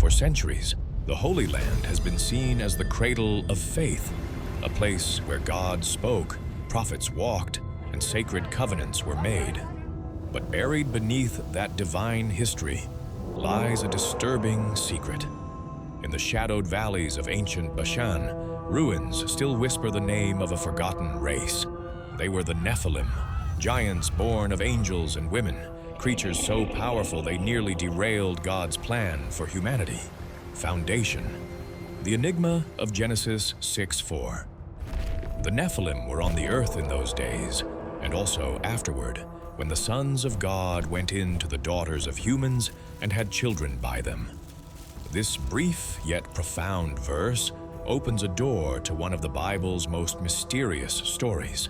For centuries, the Holy Land has been seen as the cradle of faith, a place where God spoke, prophets walked, and sacred covenants were made. But buried beneath that divine history lies a disturbing secret. In the shadowed valleys of ancient Bashan, ruins still whisper the name of a forgotten race. They were the Nephilim, giants born of angels and women, creatures so powerful they nearly derailed God's plan for humanity. Foundation. The enigma of Genesis 6:4. The Nephilim were on the earth in those days, and also afterward, when the sons of God went in to the daughters of humans and had children by them. This brief yet profound verse opens a door to one of the Bible's most mysterious stories.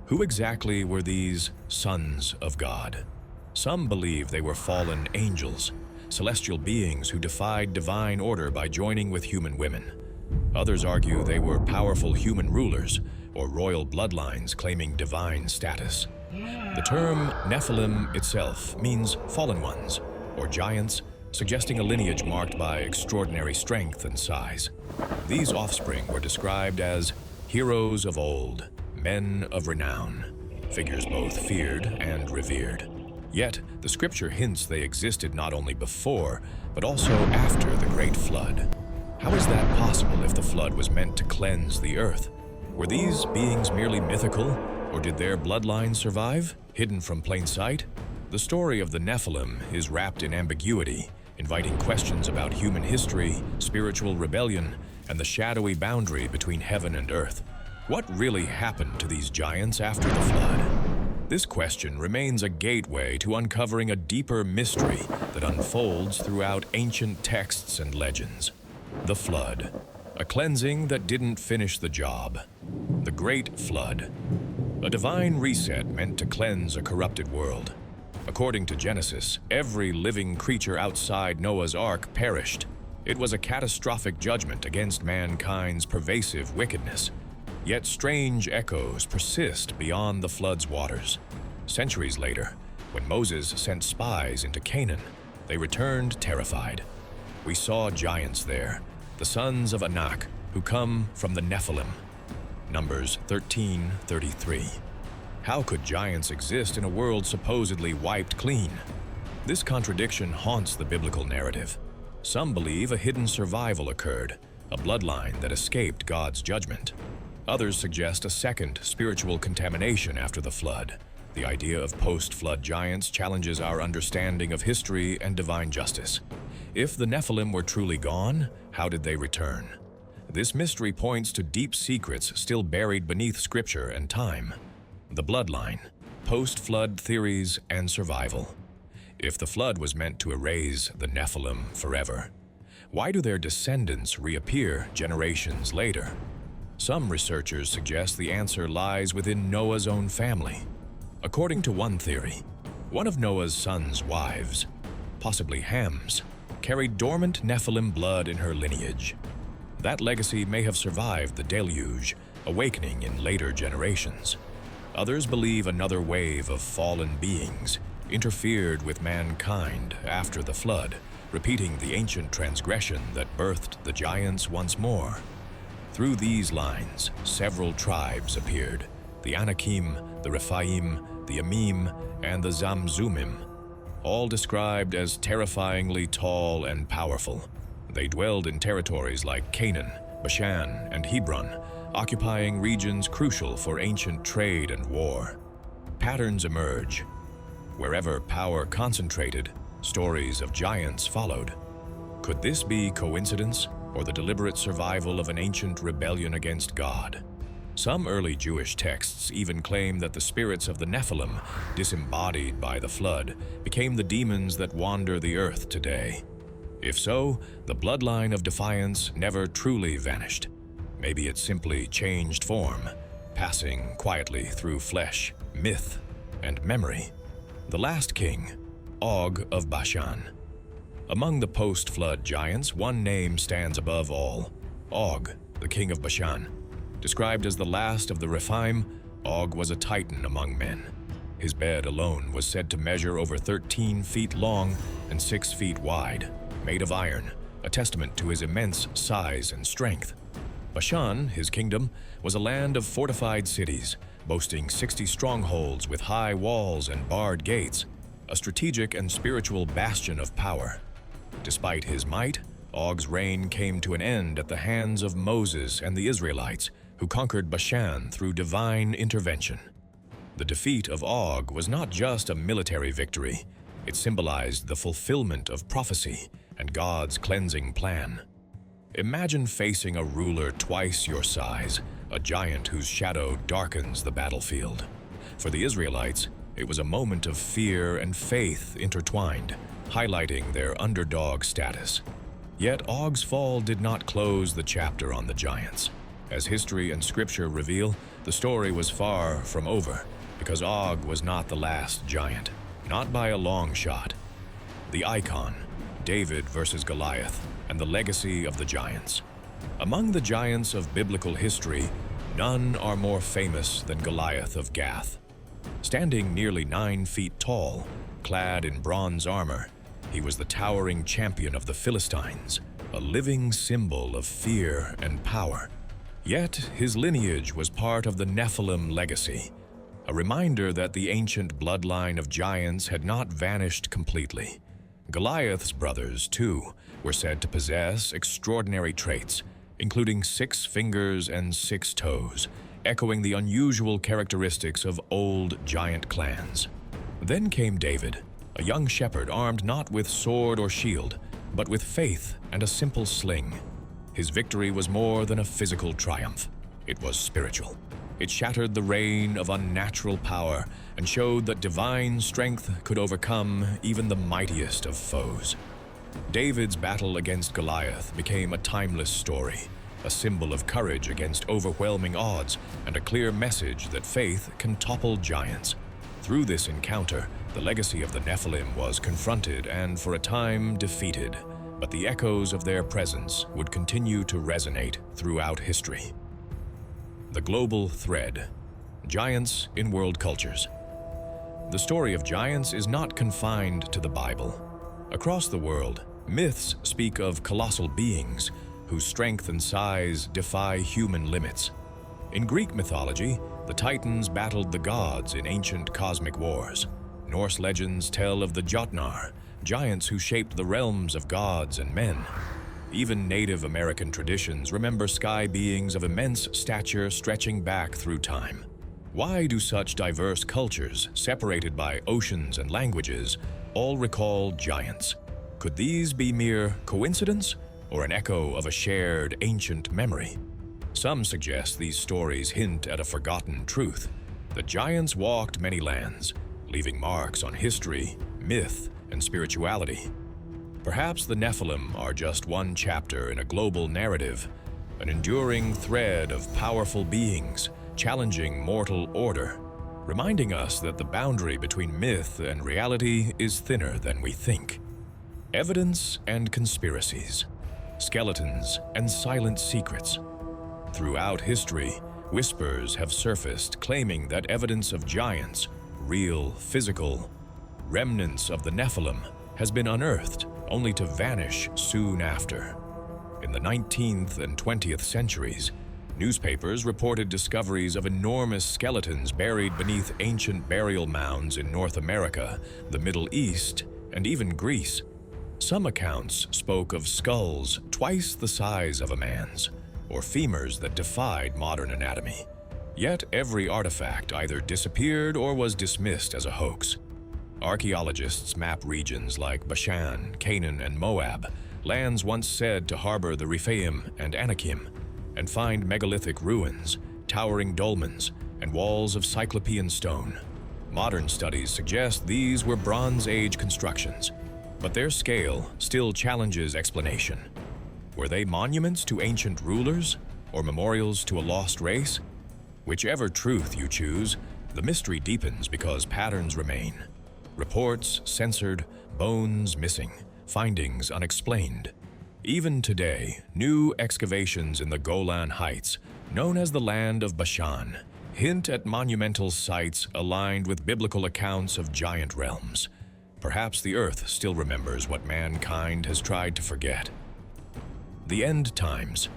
Who exactly were these sons of God? Some believe they were fallen angels, celestial beings who defied divine order by joining with human women. Others argue they were powerful human rulers or royal bloodlines claiming divine status. The term Nephilim itself means fallen ones, or giants, suggesting a lineage marked by extraordinary strength and size. These offspring were described as heroes of old, men of renown, figures both feared and revered. Yet, the scripture hints they existed not only before, but also after the Great Flood. How is that possible if the flood was meant to cleanse the earth? Were these beings merely mythical, or did their bloodline survive, hidden from plain sight? The story of the Nephilim is wrapped in ambiguity, inviting questions about human history, spiritual rebellion, and the shadowy boundary between heaven and earth. What really happened to these giants after the flood? This question remains a gateway to uncovering a deeper mystery that unfolds throughout ancient texts and legends. The flood, a cleansing that didn't finish the job. The Great Flood, a divine reset meant to cleanse a corrupted world. According to Genesis, every living creature outside Noah's Ark perished. It was a catastrophic judgment against mankind's pervasive wickedness. Yet strange echoes persist beyond the flood's waters. Centuries later, when Moses sent spies into Canaan, they returned terrified. We saw giants there, the sons of Anak, who come from the Nephilim. Numbers 13:33. How could giants exist in a world supposedly wiped clean? This contradiction haunts the biblical narrative. Some believe a hidden survival occurred, a bloodline that escaped God's judgment. Others suggest a second spiritual contamination after the flood. The idea of post-flood giants challenges our understanding of history and divine justice. If the Nephilim were truly gone, how did they return? This mystery points to deep secrets still buried beneath Scripture and time. The bloodline, post-flood theories, and survival. If the flood was meant to erase the Nephilim forever, why do their descendants reappear generations later? Some researchers suggest the answer lies within Noah's own family. According to one theory, one of Noah's sons' wives, possibly Ham's, carried dormant Nephilim blood in her lineage. That legacy may have survived the deluge, awakening in later generations. Others believe another wave of fallen beings interfered with mankind after the flood, repeating the ancient transgression that birthed the giants once more. Through these lines, several tribes appeared: the Anakim, the Rephaim, the Amim, and the Zamzumim, all described as terrifyingly tall and powerful. They dwelled in territories like Canaan, Bashan, and Hebron, occupying regions crucial for ancient trade and war. Patterns emerge. Wherever power concentrated, stories of giants followed. Could this be coincidence, or the deliberate survival of an ancient rebellion against God? Some early Jewish texts even claim that the spirits of the Nephilim, disembodied by the flood, became the demons that wander the earth today. If so, the bloodline of defiance never truly vanished. Maybe it simply changed form, passing quietly through flesh, myth, and memory. The last king, Og of Bashan. Among the post-flood giants, one name stands above all: Og, the king of Bashan. Described as the last of the Rephaim, Og was a titan among men. His bed alone was said to measure over 13 feet long and 6 feet wide, made of iron, a testament to his immense size and strength. Bashan, his kingdom, was a land of fortified cities, boasting 60 strongholds with high walls and barred gates, a strategic and spiritual bastion of power. Despite his might, Og's reign came to an end at the hands of Moses and the Israelites, who conquered Bashan through divine intervention. The defeat of Og was not just a military victory, it symbolized the fulfillment of prophecy and God's cleansing plan. Imagine facing a ruler twice your size, a giant whose shadow darkens the battlefield. For the Israelites, it was a moment of fear and faith intertwined, highlighting their underdog status. Yet Og's fall did not close the chapter on the giants. As history and scripture reveal, the story was far from over, because Og was not the last giant, not by a long shot. The icon, David versus Goliath, and the legacy of the giants. Among the giants of biblical history, none are more famous than Goliath of Gath. Standing nearly 9 feet tall, clad in bronze armor, he was the towering champion of the Philistines, a living symbol of fear and power. Yet his lineage was part of the Nephilim legacy, a reminder that the ancient bloodline of giants had not vanished completely. Goliath's brothers, too, were said to possess extraordinary traits, including 6 fingers and 6 toes, echoing the unusual characteristics of old giant clans. Then came David, a young shepherd armed not with sword or shield, but with faith and a simple sling. His victory was more than a physical triumph. It was spiritual. It shattered the reign of unnatural power and showed that divine strength could overcome even the mightiest of foes. David's battle against Goliath became a timeless story, a symbol of courage against overwhelming odds and a clear message that faith can topple giants. Through this encounter, the legacy of the Nephilim was confronted and, for a time, defeated, but the echoes of their presence would continue to resonate throughout history. The global thread: giants in world cultures. The story of giants is not confined to the Bible. Across the world, myths speak of colossal beings whose strength and size defy human limits. In Greek mythology, the Titans battled the gods in ancient cosmic wars. Norse legends tell of the Jotnar, giants who shaped the realms of gods and men. Even Native American traditions remember sky beings of immense stature stretching back through time. Why do such diverse cultures, separated by oceans and languages, all recall giants? Could these be mere coincidence or an echo of a shared ancient memory? Some suggest these stories hint at a forgotten truth, that giants walked many lands, leaving marks on history, myth, and spirituality. Perhaps the Nephilim are just one chapter in a global narrative, an enduring thread of powerful beings challenging mortal order, reminding us that the boundary between myth and reality is thinner than we think. Evidence and conspiracies, skeletons and silent secrets. Throughout history, whispers have surfaced claiming that evidence of giants, real, physical, remnants of the Nephilim, has been unearthed only to vanish soon after. In the 19th and 20th centuries, newspapers reported discoveries of enormous skeletons buried beneath ancient burial mounds in North America, the Middle East, and even Greece. Some accounts spoke of skulls twice the size of a man's, or femurs that defied modern anatomy. Yet every artifact either disappeared or was dismissed as a hoax. Archaeologists map regions like Bashan, Canaan, and Moab, lands once said to harbor the Rephaim and Anakim, and find megalithic ruins, towering dolmens, and walls of cyclopean stone. Modern studies suggest these were Bronze Age constructions, but their scale still challenges explanation. Were they monuments to ancient rulers, or memorials to a lost race? Whichever truth you choose, the mystery deepens because patterns remain. Reports censored, bones missing, findings unexplained. Even today, new excavations in the Golan Heights, known as the land of Bashan, hint at monumental sites aligned with biblical accounts of giant realms. Perhaps the earth still remembers what mankind has tried to forget. The end times,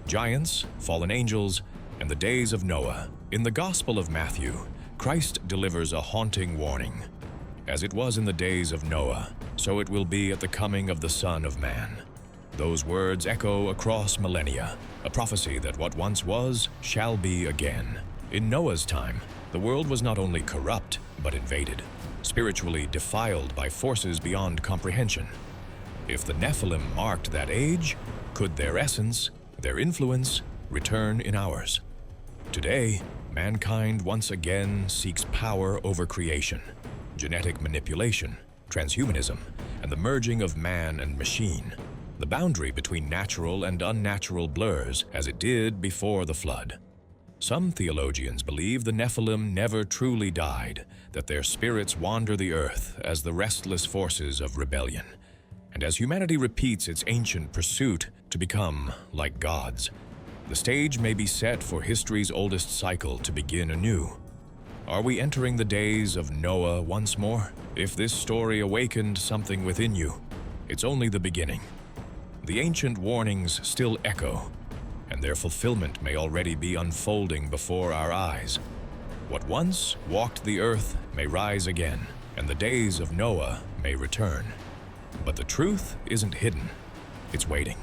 giants, fallen angels, and the days of Noah. In the Gospel of Matthew, Christ delivers a haunting warning. As it was in the days of Noah, so it will be at the coming of the Son of Man. Those words echo across millennia, a prophecy that what once was shall be again. In Noah's time, the world was not only corrupt, but invaded, spiritually defiled by forces beyond comprehension. If the Nephilim marked that age, could their essence, their influence, return in ours? Today, mankind once again seeks power over creation, genetic manipulation, transhumanism, and the merging of man and machine. The boundary between natural and unnatural blurs as it did before the flood. Some theologians believe the Nephilim never truly died, that their spirits wander the earth as the restless forces of rebellion. And as humanity repeats its ancient pursuit to become like gods, the stage may be set for history's oldest cycle to begin anew. Are we entering the days of Noah once more? If this story awakened something within you, it's only the beginning. The ancient warnings still echo, and their fulfillment may already be unfolding before our eyes. What once walked the earth may rise again, and the days of Noah may return. But the truth isn't hidden, it's waiting.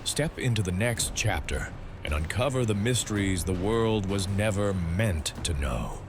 Step into the next chapter and uncover the mysteries the world was never meant to know.